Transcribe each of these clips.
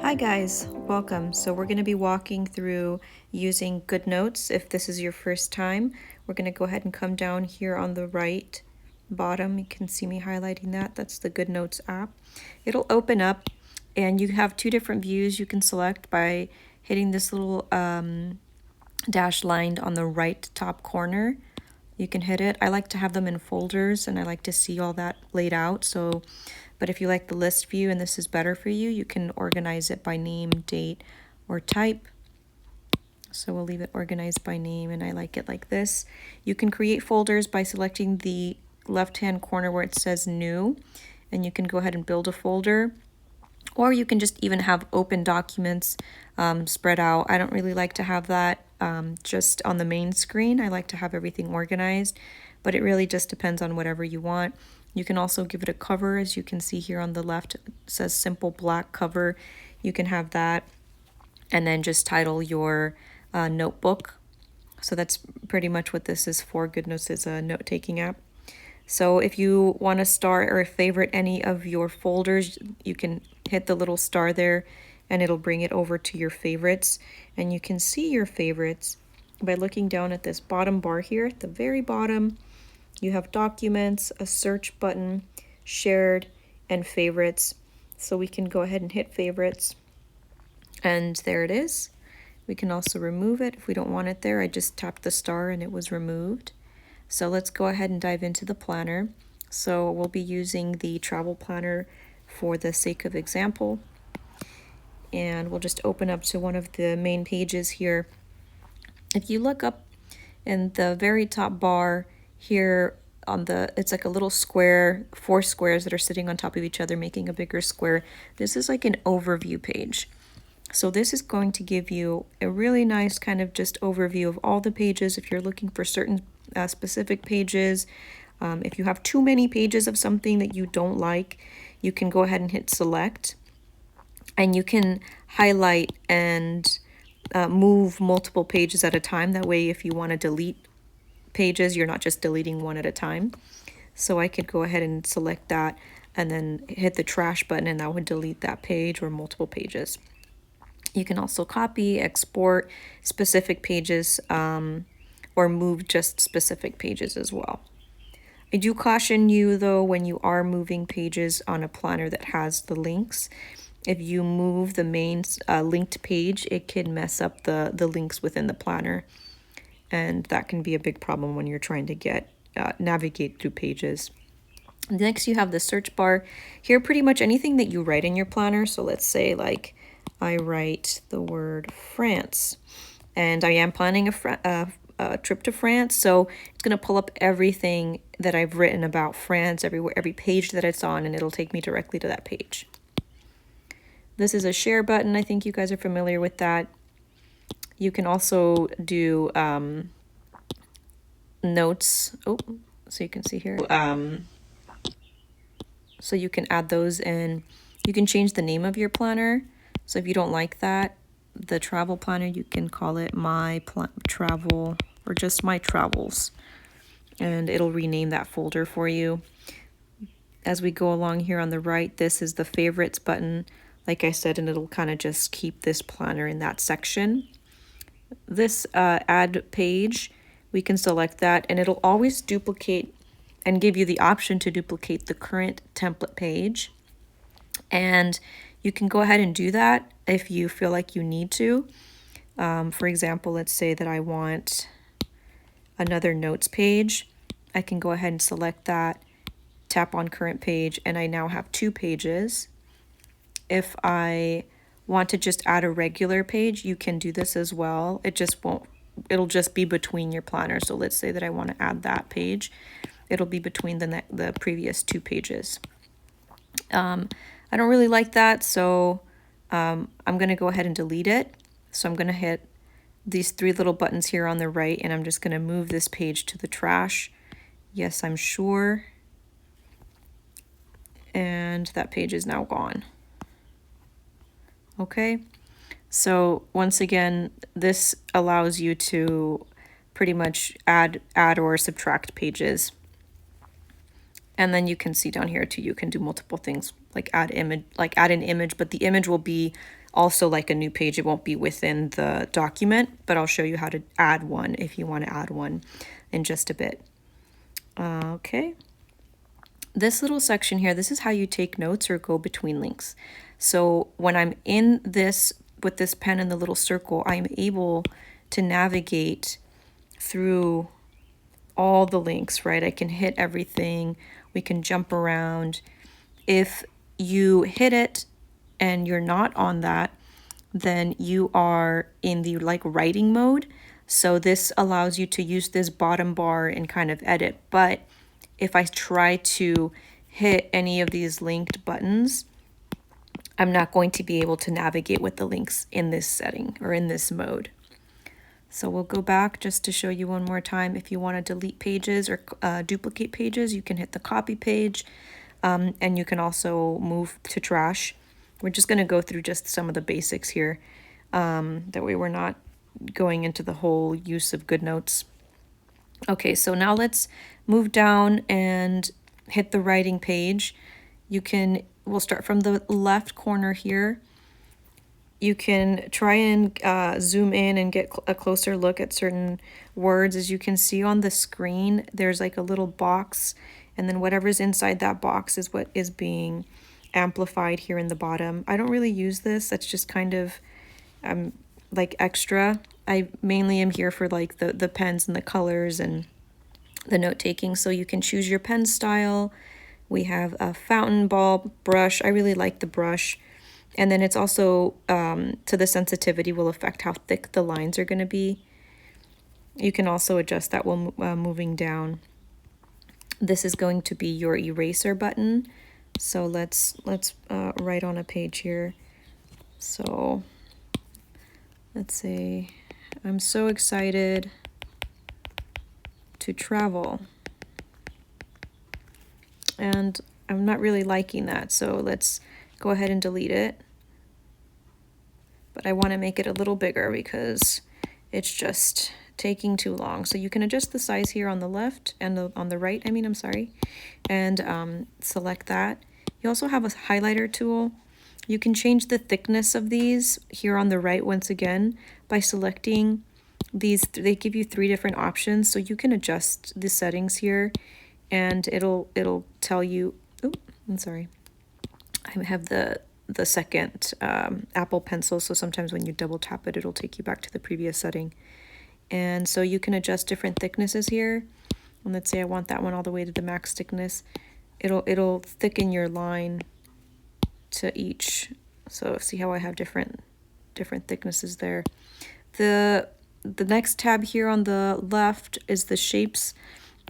Hi guys, welcome. So we're going to be walking through using Goodnotes. If this is your first time, we're going to go ahead and come down here on the right bottom. You can see me highlighting that. That's the Goodnotes app. It'll open up and you have two different views you can select by hitting this little dash line on the right top corner. You can hit it. I like to have them in folders and I like to see all that laid out. But if you like the list view and this is better for you, you can organize it by name, date, or type. So we'll leave it organized by name and I like it like this. You can create folders by selecting the left-hand corner where it says new, and you can go ahead and build a folder. Or you can just even have open documents spread out. I don't really like to have that just on the main screen. I like to have everything organized, but it really just depends on whatever you want. You can also give it a cover, as you can see here on the left, it says simple black cover. You can have that and then just title your notebook. So that's pretty much what this is for. Goodnotes is a note-taking app. So if you want to start or favorite any of your folders, you can hit the little star there and it'll bring it over to your favorites. And you can see your favorites by looking down at this bottom bar here. At the very bottom, you have documents, a search button, shared, and favorites. So we can go ahead and hit favorites. And there it is. We can also remove it if we don't want it there. I just tapped the star and it was removed. So let's go ahead and dive into the planner. So we'll be using the travel planner for the sake of example. And we'll just open up to one of the main pages here. If you look up in the very top bar here on it's like a little square, 4 squares that are sitting on top of each other, making a bigger square. This is like an overview page. So this is going to give you a really nice kind of just overview of all the pages if you're looking for certain specific pages. If you have too many pages of something that you don't like, you can go ahead and hit select, and you can highlight and move multiple pages at a time. That way, if you want to delete pages, you're not just deleting one at a time. So I could go ahead and select that and then hit the trash button, and that would delete that page or multiple pages. You can also copy, export specific pages, or move just specific pages as well. I do caution you though, when you are moving pages on a planner that has the links, if you move the main linked page, it can mess up the links within the planner. And that can be a big problem when you're trying to navigate through pages. Next, you have the search bar. Here, pretty much anything that you write in your planner. So let's say like I write the word France, and I am planning a trip to France, so it's going to pull up everything that I've written about France, every page that it's on, and it'll take me directly to that page. This is a share button. I think you guys are familiar with that. You can also do notes. Oh, so you can see here. So you can add those in. You can change the name of your planner. So if you don't like that, the travel planner, you can call it my travel or just my travels, and it'll rename that folder for you. As we go along here on the right, this is the favorites button, like I said, and it'll kind of just keep this planner in that section. This add page, we can select that, and it'll always duplicate and give you the option to duplicate the current template page. And you can go ahead and do that if you feel like you need to. For example, let's say that I want another notes page. I can go ahead and select that, tap on current page, and I now have 2 pages. If I want to just add a regular page, you can do this as well. It'll just be between your planner. So let's say that I want to add that page. It'll be between the previous 2 pages. I don't really like that, so I'm going to go ahead and delete it. So I'm going to hit these 3 little buttons here on the right, and I'm just going to move this page to the trash. Yes, I'm sure. And that page is now gone. Okay, so once again, this allows you to pretty much add or subtract pages. And then you can see down here too, you can do multiple things like add an image, but the image will be also like a new page. It won't be within the document, but I'll show you how to add one if you want to add one in just a bit. Okay. This little section here, this is how you take notes or go between links. So when I'm in this with this pen and the little circle, I'm able to navigate through all the links, right? I can hit everything. We can jump around. If you hit it and you're not on that, then you are in the like writing mode. So this allows you to use this bottom bar and kind of edit. But if I try to hit any of these linked buttons, I'm not going to be able to navigate with the links in this setting or in this mode. So we'll go back just to show you one more time. If you want to delete pages or duplicate pages, you can hit the copy page, and you can also move to trash. We're just going to go through just some of the basics here. That way we're not going into the whole use of Goodnotes. Okay, so now let's move down and hit the writing page. We'll start from the left corner here. You can try and zoom in and get a closer look at certain words. As you can see on the screen, there's like a little box, and then whatever's inside that box is what is being amplified here in the bottom. I don't really use this. That's just kind of like extra. I mainly am here for like the pens and the colors and the note taking. So you can choose your pen style. We have a fountain ball brush. I really like the brush. And then it's also, to the sensitivity will affect how thick the lines are going to be. You can also adjust that while moving down. This is going to be your eraser button. So let's write on a page here. So let's say, I'm so excited to travel. And I'm not really liking that, so let's go ahead and delete it. But I want to make it a little bigger because it's just taking too long. So you can adjust the size here on the left and on the right, I'm sorry, and select that. You also have a highlighter tool. You can change the thickness of these here on the right once again by selecting these. They give you 3 different options, so you can adjust the settings here, and it'll tell you. Oh, I'm sorry. I have the second Apple Pencil, so sometimes when you double tap it, it'll take you back to the previous setting. And so you can adjust different thicknesses here. And let's say I want that one all the way to the max thickness. It'll thicken your line to each. So see how I have different thicknesses there. The next tab here on the left is the shapes,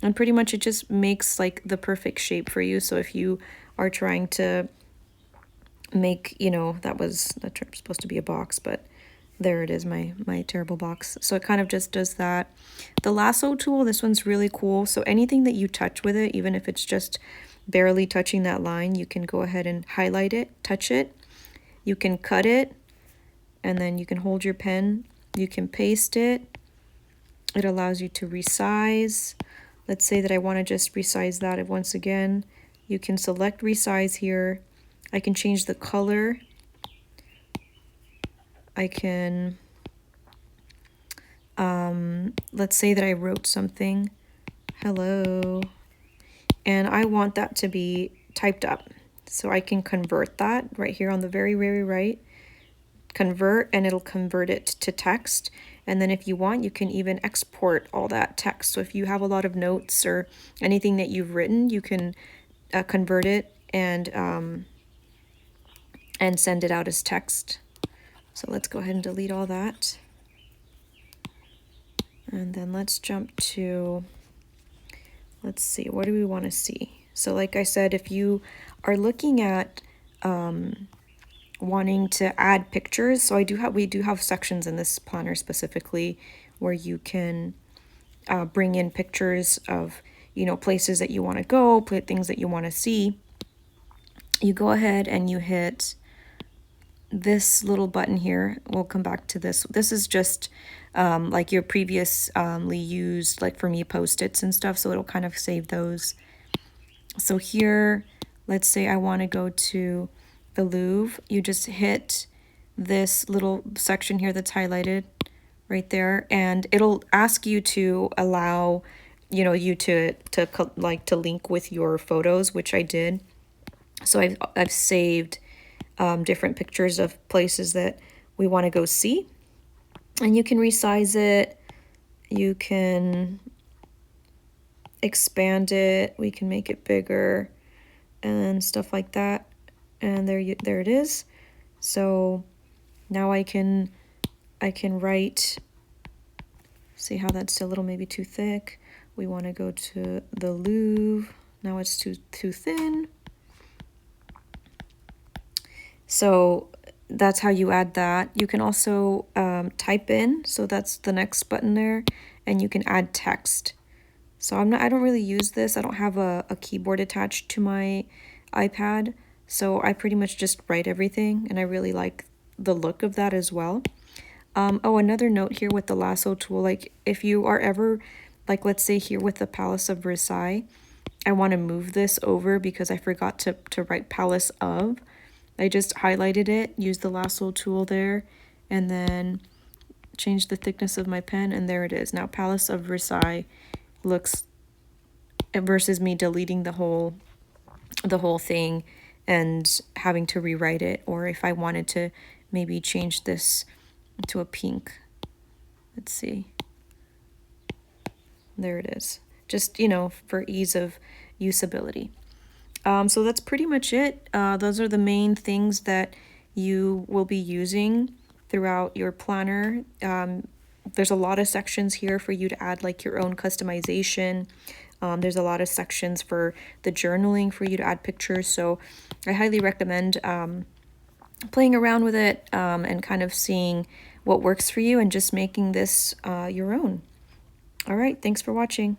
and pretty much it just makes like the perfect shape for you. So if you are trying to make, that's supposed to be a box, but there it is, my terrible box. So it kind of just does that. The lasso tool, this one's really cool. So anything that you touch with it, even if it's just barely touching that line, you can go ahead and highlight it, touch it. You can cut it, and then you can hold your pen. You can paste it. It allows you to resize. Let's say that I want to just resize that once again. You can select resize here. I can change the color. I can, let's say that I wrote something, hello, and I want that to be typed up. So I can convert that right here on the very, very right, convert, and it'll convert it to text. And then if you want, you can even export all that text. So if you have a lot of notes or anything that you've written, you can convert it and send it out as text. So let's go ahead and delete all that. And then let's jump to, let's see, what do we want to see? So like I said, if you are looking at wanting to add pictures, so we do have sections in this planner specifically where you can bring in pictures of, places that you want to go, things that you want to see. You go ahead and you hit this little button here. We'll come back to this. This is just like your previously used, like for me, Post-its and stuff, so it'll kind of save those. So here, let's say I want to go to the Louvre. You just hit this little section here that's highlighted right there, and it'll ask you to allow, you to link with your photos, which I did. So I've saved different pictures of places that we want to go see, and you can resize it, you can expand it, we can make it bigger and stuff like that. And there it is. So now I can write. See how that's a little maybe too thick. We want to go to the Louvre. Now it's too thin. So that's how you add that. You can also type in, so that's the next button there, and you can add text. So I don't really use this. I don't have a keyboard attached to my iPad, so I pretty much just write everything, and I really like the look of that as well. Oh, another note here with the lasso tool, like if you are ever, like let's say here with the Palace of Versailles, I want to move this over because I forgot to write Palace of. I just highlighted it, used the lasso tool there, and then changed the thickness of my pen, and there it is. Now Palace of Versailles looks, versus me deleting the whole thing and having to rewrite it, or if I wanted to maybe change this to a pink. Let's see. There it is. Just, for ease of usability. So that's pretty much it. Those are the main things that you will be using throughout your planner. There's a lot of sections here for you to add like your own customization. There's a lot of sections for the journaling for you to add pictures. So I highly recommend playing around with it and kind of seeing what works for you and just making this your own. All right, thanks for watching.